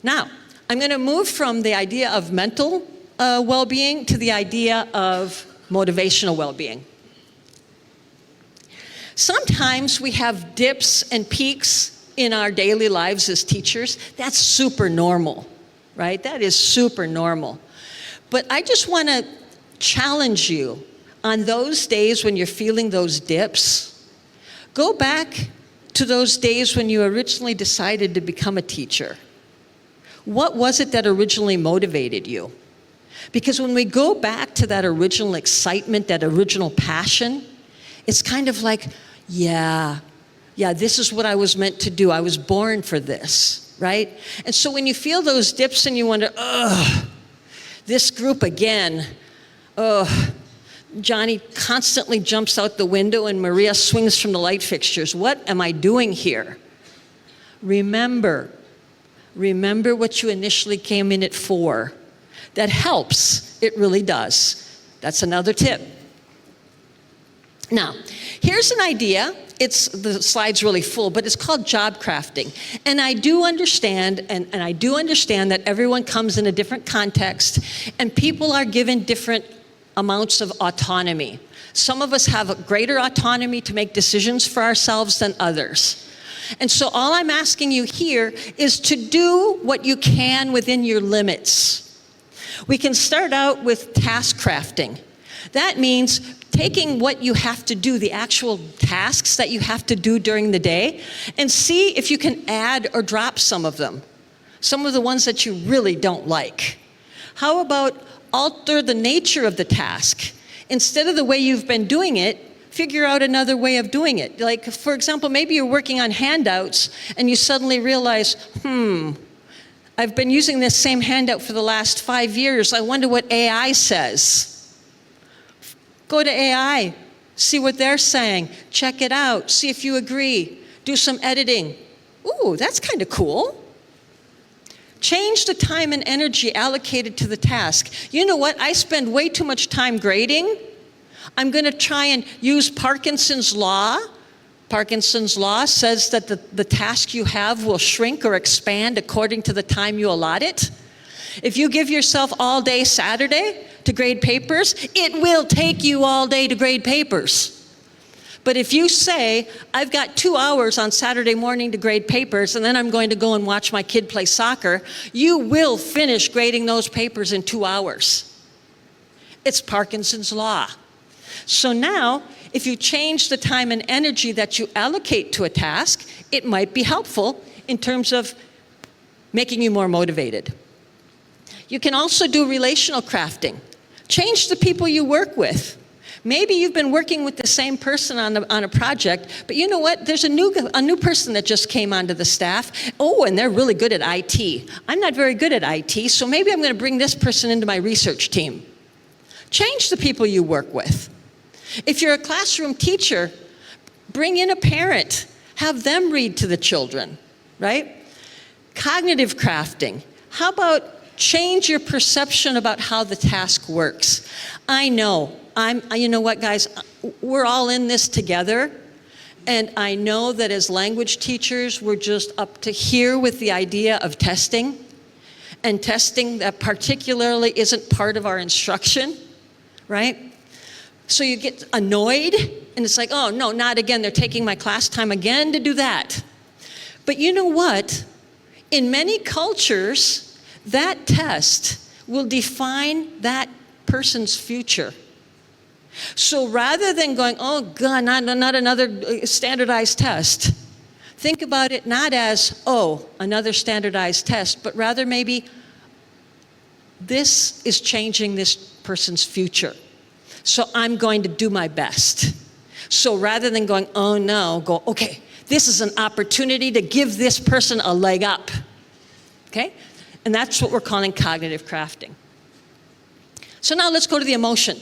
Now, I'm going to move from the idea of mental well-being to the idea of motivational well-being. Sometimes we have dips and peaks in our daily lives as teachers. That's super normal, right? That is super normal. But I just want to challenge you on those days when you're feeling those dips. Go back to those days when you originally decided to become a teacher. What was it that originally motivated you? Because when we go back to that original excitement, that original passion, it's kind of like, yeah, this is what I was meant to do. I was born for this, right? And so when you feel those dips and you wonder, ugh, this group again, ugh, Johnny constantly jumps out the window and Maria swings from the light fixtures. What am I doing here? Remember what you initially came in it for. That helps, it really does. That's another tip. Now, here's an idea. The slide's really full, but it's called job crafting. And I do understand, and I do understand that everyone comes in a different context, and people are given different amounts of autonomy. Some of us have greater autonomy to make decisions for ourselves than others. And so all I'm asking you here is to do what you can within your limits. We can start out with task crafting. That means taking what you have to do, the actual tasks that you have to do during the day, and see if you can add or drop some of them. Some of the ones that you really don't like. How about alter the nature of the task? Instead of the way you've been doing it, figure out another way of doing it. Like, for example, maybe you're working on handouts and you suddenly realize, I've been using this same handout for the last 5 years. I wonder what AI says. Go to AI, see what they're saying, check it out, see if you agree, do some editing. Ooh, that's kind of cool. Change the time and energy allocated to the task. You know what? I spend way too much time grading. I'm going to try and use Parkinson's law. Parkinson's law says that the task you have will shrink or expand according to the time you allot it. If you give yourself all day Saturday to grade papers, it will take you all day to grade papers. But if you say, I've got 2 hours on Saturday morning to grade papers, and then I'm going to go and watch my kid play soccer, you will finish grading those papers in 2 hours. It's Parkinson's law. So now, if you change the time and energy that you allocate to a task, it might be helpful in terms of making you more motivated. You can also do relational crafting. Change the people you work with. Maybe you've been working with the same person on a project, but you know what? There's a new person that just came onto the staff. Oh, and they're really good at IT. I'm not very good at IT, so maybe I'm going to bring this person into my research team. Change the people you work with. If you're a classroom teacher, bring in a parent. Have them read to the children, right? Cognitive crafting. How about change your perception about how the task works? I know, you know what, guys? We're all in this together. And I know that as language teachers, we're just up to here with the idea of testing. And testing that particularly isn't part of our instruction, right? So you get annoyed, and it's like, oh, no, not again. They're taking my class time again to do that. But you know what? In many cultures, that test will define that person's future. So rather than going, oh, God, not another standardized test, think about it not as, oh, another standardized test, but rather maybe this is changing this person's future. So I'm going to do my best. So rather than going, oh no, go, okay, this is an opportunity to give this person a leg up. Okay? And that's what we're calling cognitive crafting. So now let's go to the emotion.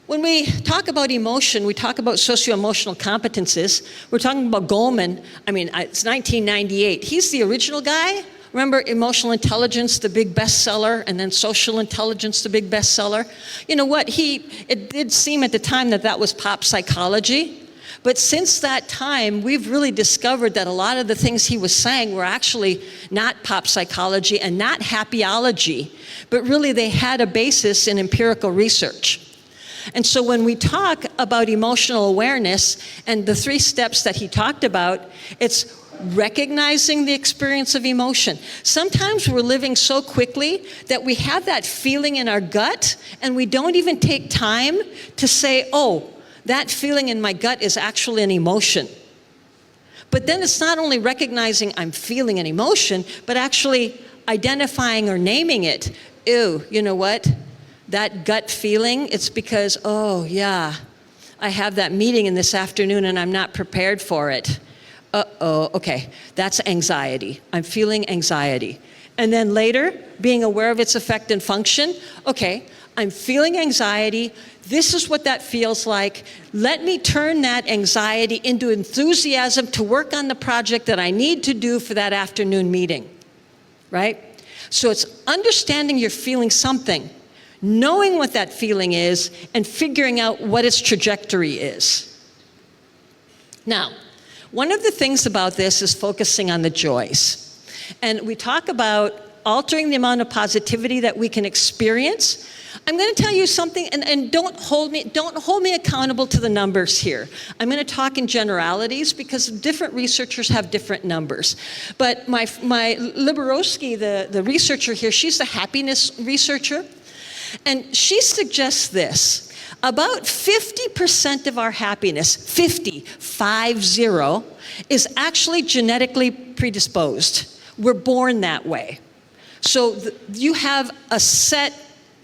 When we talk about emotion, we talk about socio-emotional competences. We're talking about Goleman. I mean, it's 1998. He's the original guy. Remember Emotional Intelligence, the big bestseller, and then Social Intelligence, the big bestseller? You know what? It did seem at the time that was pop psychology, But since that time, we've really discovered that a lot of the things he was saying were actually not pop psychology and not happyology, but really they had a basis in empirical research. And so when we talk about emotional awareness and the 3 steps that he talked about, it's recognizing the experience of emotion. Sometimes we're living so quickly that we have that feeling in our gut and we don't even take time to say, oh, that feeling in my gut is actually an emotion. But then it's not only recognizing I'm feeling an emotion, but actually identifying or naming it. Ew, you know what? That gut feeling, it's because, oh yeah, I have that meeting in this afternoon and I'm not prepared for it. Uh-oh, okay, that's anxiety. I'm feeling anxiety. And then later, being aware of its effect and function. Okay, I'm feeling anxiety. This is what that feels like. Let me turn that anxiety into enthusiasm to work on the project that I need to do for that afternoon meeting, right? So it's understanding you're feeling something, knowing what that feeling is, and figuring out what its trajectory is. Now, one of the things about this is focusing on the joys. And we talk about altering the amount of positivity that we can experience. I'm going to tell you something, and don't hold me accountable to the numbers here. I'm going to talk in generalities because different researchers have different numbers. But my Liberowski, the researcher here, she's the happiness researcher, and she suggests this. About 50% of our happiness, 50, is actually genetically predisposed. We're born that way. So you have a set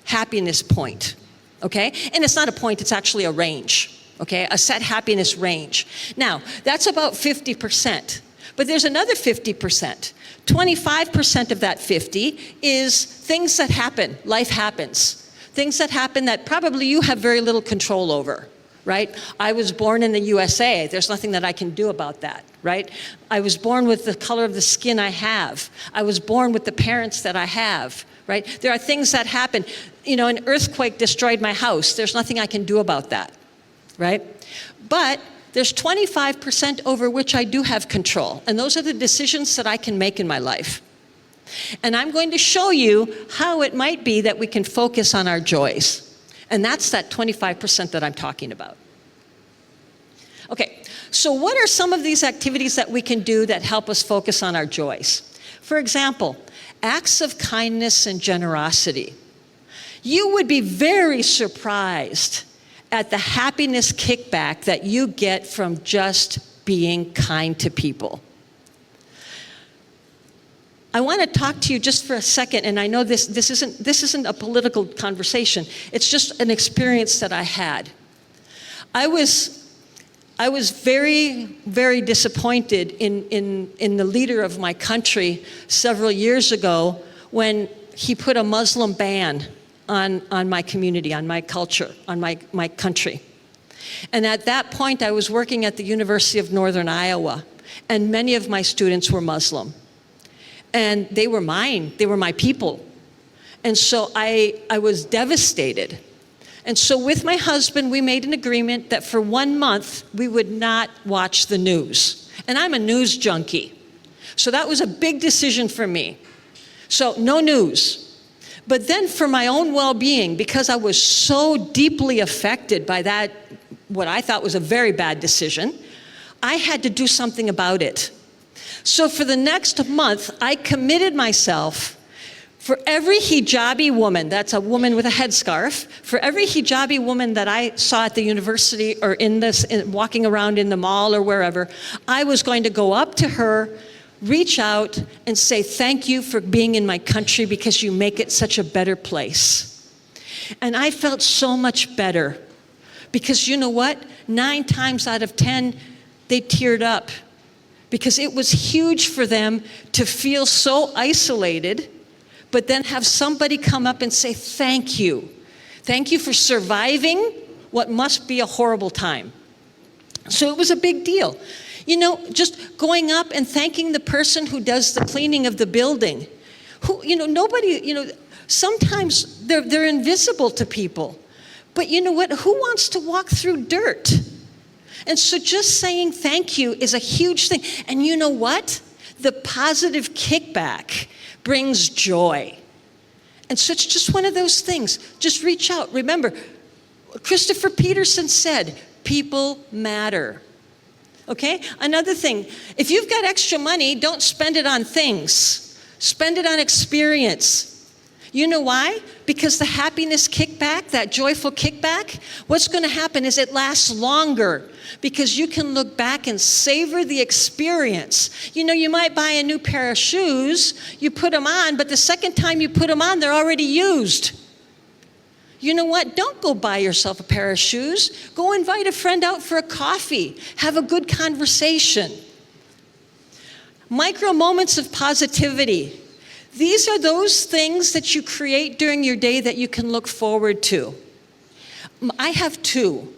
happiness point, okay? And it's not a point, it's actually a range, okay? A set happiness range. Now, that's about 50%. But there's another 50%. 25% of that 50 is things that happen, life happens. Things that happen that probably you have very little control over, right? I was born in the USA. There's nothing that I can do about that, right? I was born with the color of the skin I have. I was born with the parents that I have, right? There are things that happen. You know, an earthquake destroyed my house. There's nothing I can do about that, right? But there's 25% over which I do have control. And those are the decisions that I can make in my life. And I'm going to show you how it might be that we can focus on our joys. And that's that 25% that I'm talking about. Okay, so what are some of these activities that we can do that help us focus on our joys? For example, acts of kindness and generosity. You would be very surprised at the happiness kickback that you get from just being kind to people. I want to talk to you just for a second, and I know this isn't a political conversation. It's just an experience that I had. I was very, very disappointed in the leader of my country several years ago when he put a Muslim ban on my community, on my culture, on my country. And at that point, I was working at the University of Northern Iowa, and many of my students were Muslim. And they were mine, they were my people. And so I was devastated. And so with my husband, we made an agreement that for 1 month, we would not watch the news. And I'm a news junkie. So that was a big decision for me. So no news. But then for my own well-being, because I was so deeply affected by that, what I thought was a very bad decision, I had to do something about it. So for the next month, I committed myself, for every hijabi woman, that's a woman with a headscarf, for every hijabi woman that I saw at the university or walking around in the mall or wherever, I was going to go up to her, reach out, and say, thank you for being in my country because you make it such a better place. And I felt so much better because you know what? 9 times out of 10, they teared up. Because it was huge for them to feel so isolated, but then have somebody come up and say, thank you. Thank you for surviving what must be a horrible time. So it was a big deal. You know, just going up and thanking the person who does the cleaning of the building. Who, you know, nobody, you know, sometimes they're invisible to people. But you know what? Who wants to walk through dirt? And so just saying thank you is a huge thing. And you know what? The positive kickback brings joy. And so it's just one of those things. Just reach out. Remember, Christopher Peterson said, people matter. Okay? Another thing, if you've got extra money, don't spend it on things. Spend it on experience. You know why? Because the happiness kickback, that joyful kickback, what's going to happen is it lasts longer because you can look back and savor the experience. You know, you might buy a new pair of shoes, you put them on, but the second time you put them on, they're already used. You know what? Don't go buy yourself a pair of shoes. Go invite a friend out for a coffee. Have a good conversation. Micro moments of positivity. These are those things that you create during your day that you can look forward to. I have two,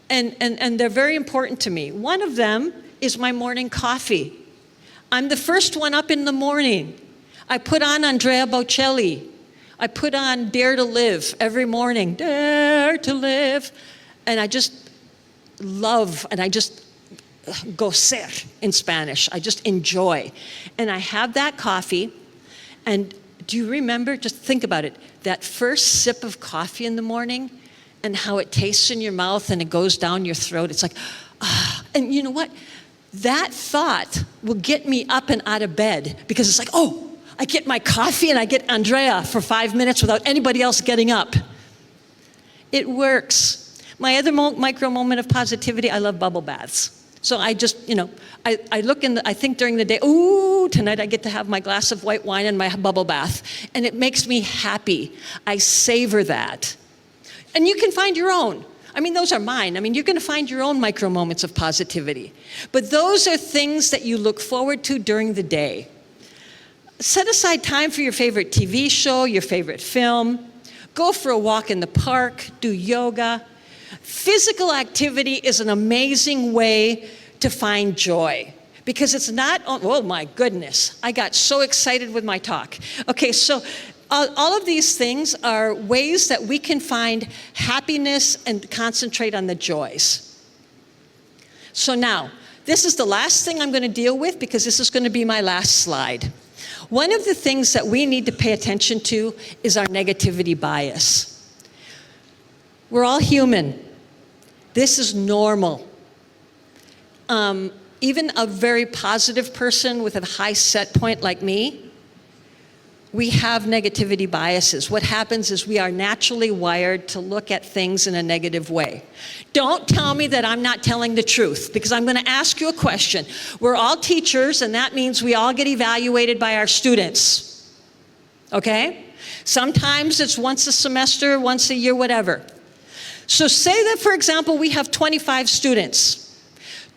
and they're very important to me. One of them is my morning coffee. I'm the first one up in the morning. I put on Andrea Bocelli. I put on Dare to Live every morning. Dare to live. And I just love, and I just gocer in Spanish. I just enjoy. And I have that coffee. And do you remember, just think about it, that first sip of coffee in the morning and how it tastes in your mouth and it goes down your throat? It's like, ah. And you know what? That thought will get me up and out of bed because it's like, oh, I get my coffee and I get Andrea for 5 minutes without anybody else getting up. It works. My other micro moment of positivity, I love bubble baths. So I just, I look I think during the day, ooh, tonight I get to have my glass of white wine and my bubble bath. And it makes me happy. I savor that. And you can find your own. I mean, those are mine. I mean, you're going to find your own micro moments of positivity. But those are things that you look forward to during the day. Set aside time for your favorite TV show, your favorite film. Go for a walk in the park. Do yoga. Physical activity is an amazing way to find joy because it's not, oh my goodness, I got so excited with my talk. Okay, so all of these things are ways that we can find happiness and concentrate on the joys. So now, this is the last thing I'm going to deal with because this is going to be my last slide. One of the things that we need to pay attention to is our negativity bias. We're all human. This is normal. Even a very positive person with a high set point like me, we have negativity biases. What happens is we are naturally wired to look at things in a negative way. Don't tell me that I'm not telling the truth because I'm going to ask you a question. We're all teachers, and that means we all get evaluated by our students. Okay? Sometimes it's once a semester, once a year, whatever. So say that, for example, we have 25 students.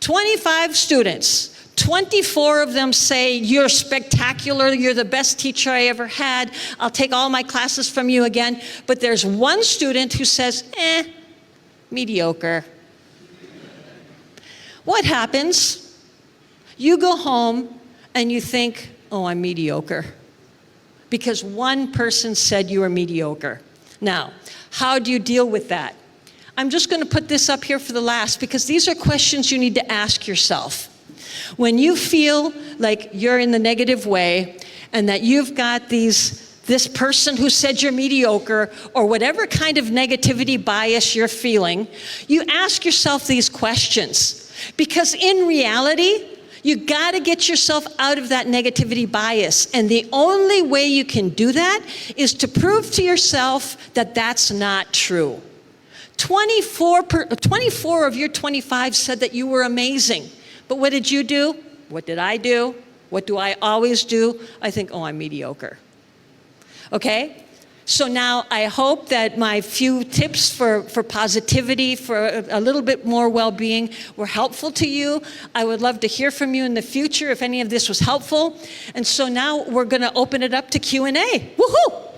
25 students. 24 of them say, you're spectacular, you're the best teacher I ever had, I'll take all my classes from you again. But there's one student who says, mediocre. What happens? You go home and you think, oh, I'm mediocre. Because one person said you were mediocre. Now, how do you deal with that? I'm just going to put this up here for the last because these are questions you need to ask yourself. When you feel like you're in the negative way and that you've got this person who said you're mediocre or whatever kind of negativity bias you're feeling, you ask yourself these questions. Because in reality, you got to get yourself out of that negativity bias. And the only way you can do that is to prove to yourself that that's not true. 24 of your 25 said that you were amazing. But what did you do? What did I do? What do I always do? I think, oh, I'm mediocre. Okay? So now I hope that my few tips for positivity, for a little bit more well-being were helpful to you. I would love to hear from you in the future if any of this was helpful. And so now we're going to open it up to Q&A. Woohoo!